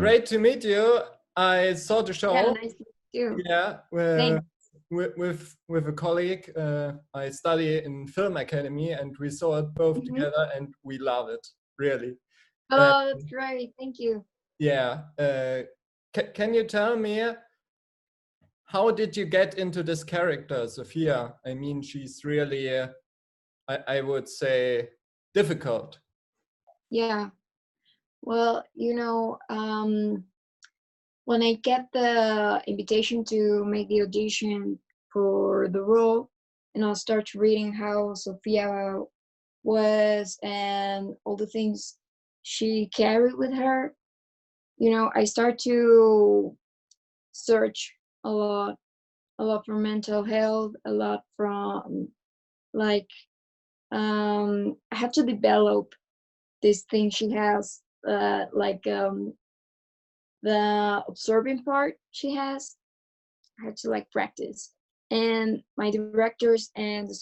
great to meet you. I saw the show. Yeah, nice to meet you. Yeah, with a colleague. I study in film academy, and we saw it both together, and we love it really. Oh, that's great. Thank you. Yeah. Can you tell me, how did you get into this character, Sophia? I mean, she's really, I would say, difficult. Yeah. Well, when I get the invitation to make the audition for the role, and I'll start reading how Sofia was and all the things she carried with her, I start to search a lot for mental health, a lot from like I had to develop this thing she has, the observing part she has. I had to practice, and my directors and the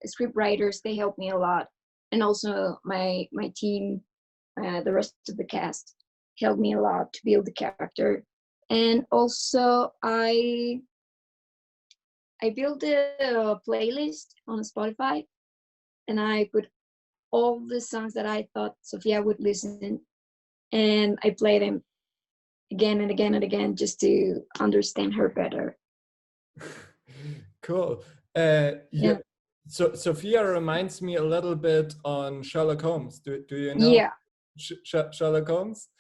script writers, they helped me a lot, and also my team, the rest of the cast helped me a lot to build the character. And also I built a playlist on Spotify, and I put all the songs that I thought Sofia would listen, and I play them again and again and again just to understand her better. Cool. Yeah. So Sophia reminds me a little bit on Sherlock Holmes. Do you know? Yeah. Sherlock Holmes.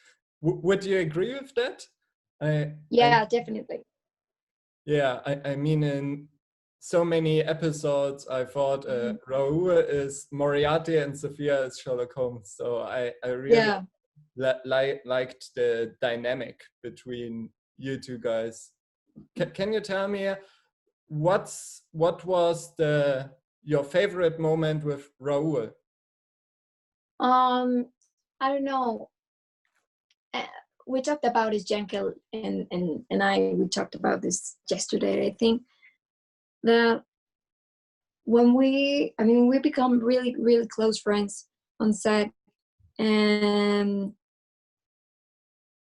Would you agree with that? Definitely. Yeah, I mean, in so many episodes, I thought Raoul is Moriarty and Sophia is Sherlock Holmes. So I really liked the dynamic between you two guys. Can you tell me what was your favorite moment with Raoul? I don't know. We talked about this, Jankel and we talked about this yesterday. I think that when we become really, really close friends on set, and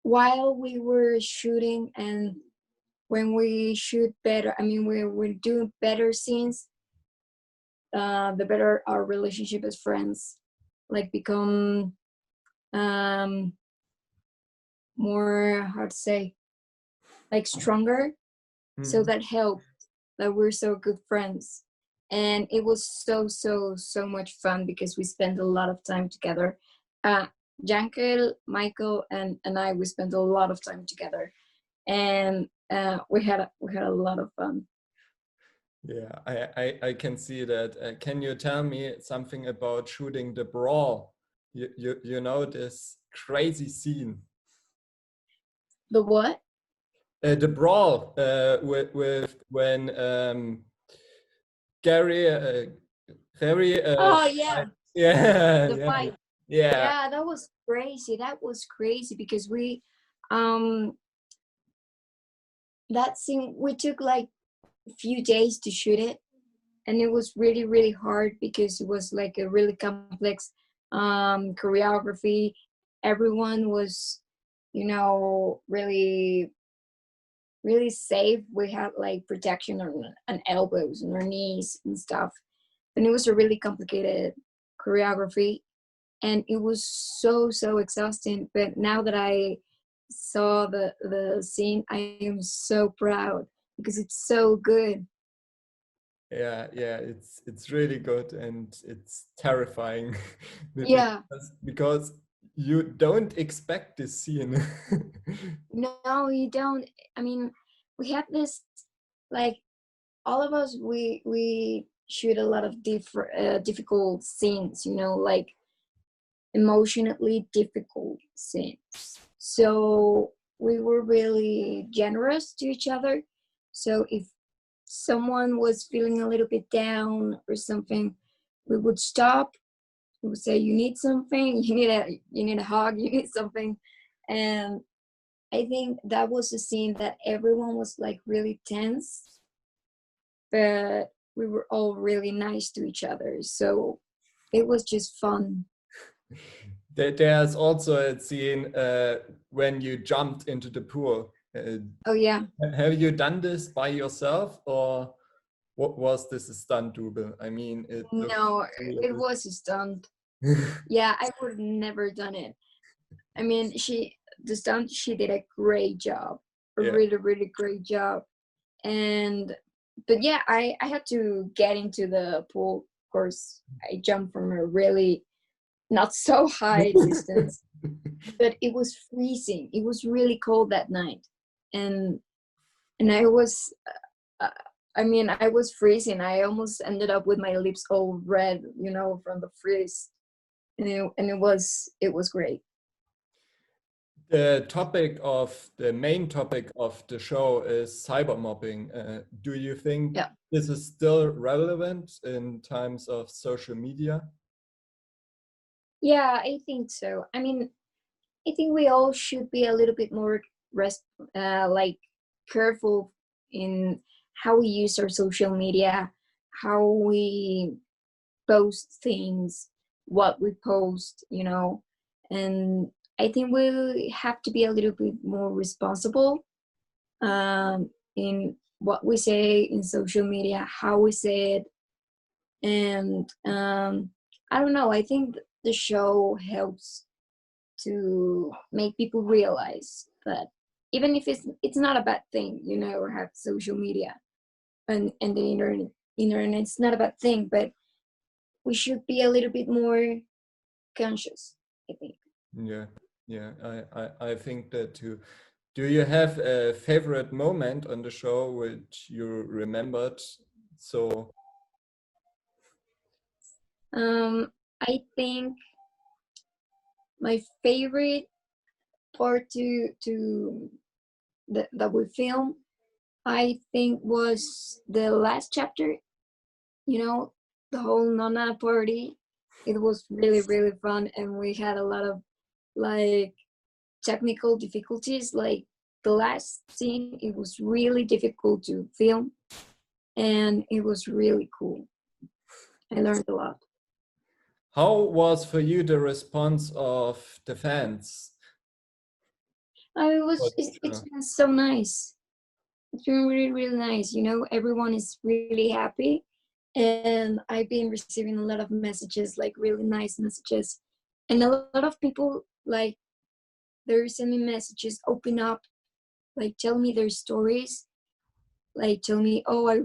while we were shooting and when we shoot better, we're doing better scenes, the better our relationship as friends become more, how to say, stronger. So that helped that we're so good friends, and it was so much fun because we spent a lot of time together. Jankel, Michael, and I, we spent a lot of time together, and we had a lot of fun. Yeah, I can see that. Can you tell me something about shooting the Brawl? You know this crazy scene. The what? The Brawl with when Gary. Oh yeah. Yeah. The fight. Yeah. Yeah, that was crazy. That was crazy because we that scene, we took a few days to shoot it, and it was really, really hard because it was a really complex choreography. Everyone was, really, really safe. We had protection on elbows and our knees and stuff, and it was a really complicated choreography, and it was so exhausting. But now that I saw the scene, I am so proud because it's so good. Yeah, it's really good, and it's terrifying. Yeah. Because you don't expect this scene. No, you don't. We have this, all of us, we shoot a lot of difficult scenes, emotionally difficult scenes. So we were really generous to each other. So if someone was feeling a little bit down or something, we would stop. We would say, "You need something. You need a hug. You need something." And I think that was a scene that everyone was really tense, but we were all really nice to each other. So it was just fun. There's also a scene when you jumped into the pool. Oh yeah. Have you done this by yourself, or what was this a stunt double? I mean, it No, it was a stunt. Yeah, I would have never done it. I mean, the stunt, she did a great job, a really, really great job. But yeah, I had to get into the pool. Of course, I jumped from a really not so high distance, but it was freezing. It was really cold that night, and I was, I mean, I was freezing. I almost ended up with my lips all red, you know, from the freeze, and it was great. The main topic of the show is cybermopping. Do you think this is still relevant in times of social media? Yeah, I think so. I mean, I think we all should be a little bit more like careful in how we use our social media, how we post things, what we post, you know. And I think we have to be a little bit more responsible in what we say in social media, how we say it. And I don't know, I think the show helps to make people realize that even if it's not a bad thing, you know, or have social media and the internet's not a bad thing, but we should be a little bit more conscious, I think. Yeah, I think that too. Do you have a favorite moment on the show which you remembered? So I think my favorite part that we filmed, I think, was the last chapter. You know, the whole Nona party. It was really, really fun, and we had a lot of like technical difficulties. Like the last scene, it was really difficult to film, and it was really cool. I learned a lot. how was for you the response of the fans? It's been so nice. It's been really, really nice. You know, everyone is really happy. And I've been receiving a lot of messages, like really nice messages. And a lot of people, like, they're sending messages, open up, like, tell me their stories. Like, tell me, oh, I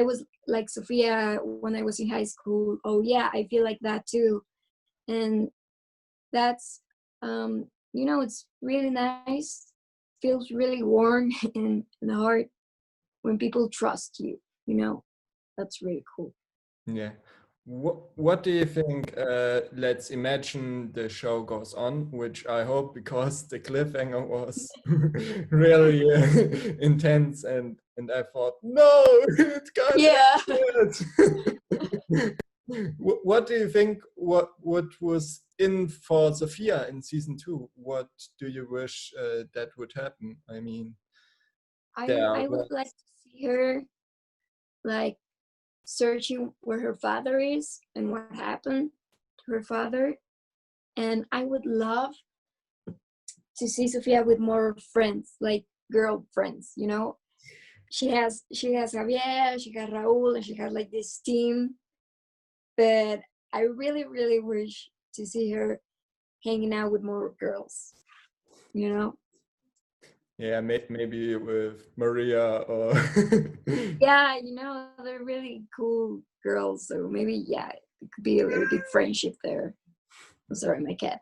was like Sofia when I was in high school. Oh, yeah, I feel like that too. And that's, you know, it's really nice. Feels really warm in the heart when people trust you, you know. That's really cool. Yeah. What do you think? Let's imagine the show goes on, which I hope, because the cliffhanger was really intense, and I thought, no, it can't happen. What do you think? What was in for Sophia in season 2? What do you wish that would happen? I mean, I would like to see her like searching where her father is and what happened to her father. And I would love to see Sofia with more friends, like girl friends, you know. She has Javier, she has Raul, and she has like this team. But I really, really wish to see her hanging out with more girls, you know. Yeah, maybe with Maria or Yeah, you know, they're really cool girls, so maybe, yeah, it could be a little bit friendship there. I'm sorry, my cat.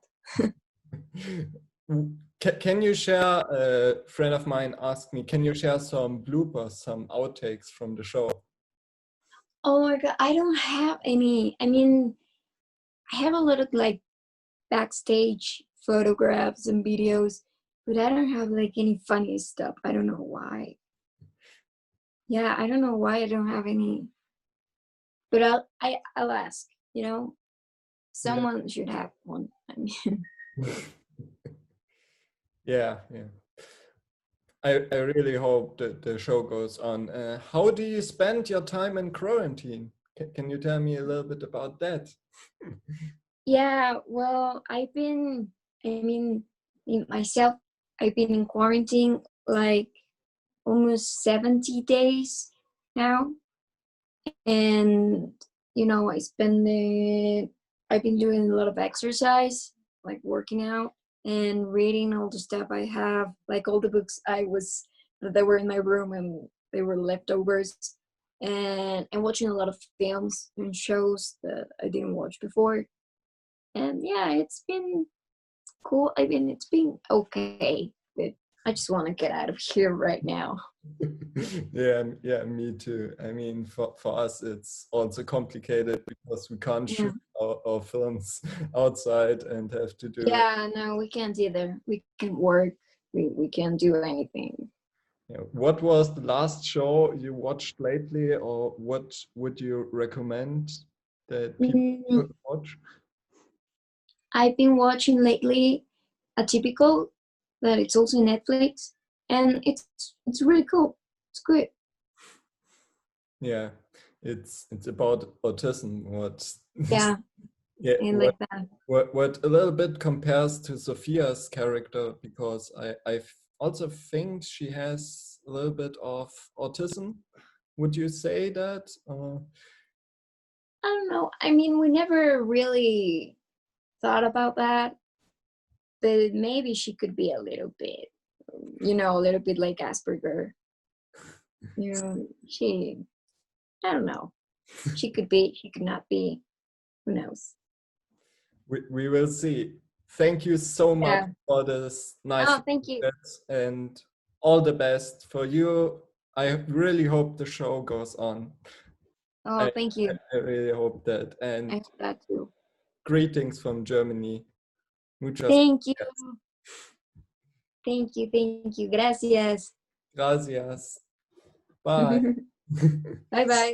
Can you share, a friend of mine asked me, can you share some bloopers, some outtakes from the show? Oh my god, I don't have any. I mean, I have a lot of like backstage photographs and videos, but I don't have like any funny stuff. I don't know why. Yeah, I don't know why I don't have any. But I'll ask, you know. Someone should have one. I mean, yeah. I really hope that the show goes on. How do you spend your time in quarantine? Can you tell me a little bit about that? Yeah, well, in myself, I've been in quarantine like almost 70 days now. And, I've been doing a lot of exercise, like working out and reading all the stuff I have, like all the books that were in my room and they were leftovers, and watching a lot of films and shows that I didn't watch before. And yeah, it's been cool. It's been okay, but I just want to get out of here right now. Yeah, me too. I mean, for us, it's also complicated because we can't shoot our films outside and have to do. Yeah, no, we can't either. We can work. We can't do anything. Yeah. What was the last show you watched lately, or what would you recommend that people should watch? I've been watching lately Atypical, that it's also Netflix, and it's really cool. It's good. Yeah, it's about autism. Yeah, Yeah, and like that. what a little bit compares to Sophia's character, because I also think she has a little bit of autism. Would you say that? I don't know. I mean, we never really thought about that, but maybe she could be a little bit, a little bit like Asperger. I don't know. She could be, she could not be. Who knows? We will see. Thank you so much for this nice thank you. And all the best for you. I really hope the show goes on. Oh, thank you. I really hope that. And I hope that too. Greetings from Germany. Muchas thank you. Thank you. Thank you. Gracias. Gracias. Bye. Bye bye.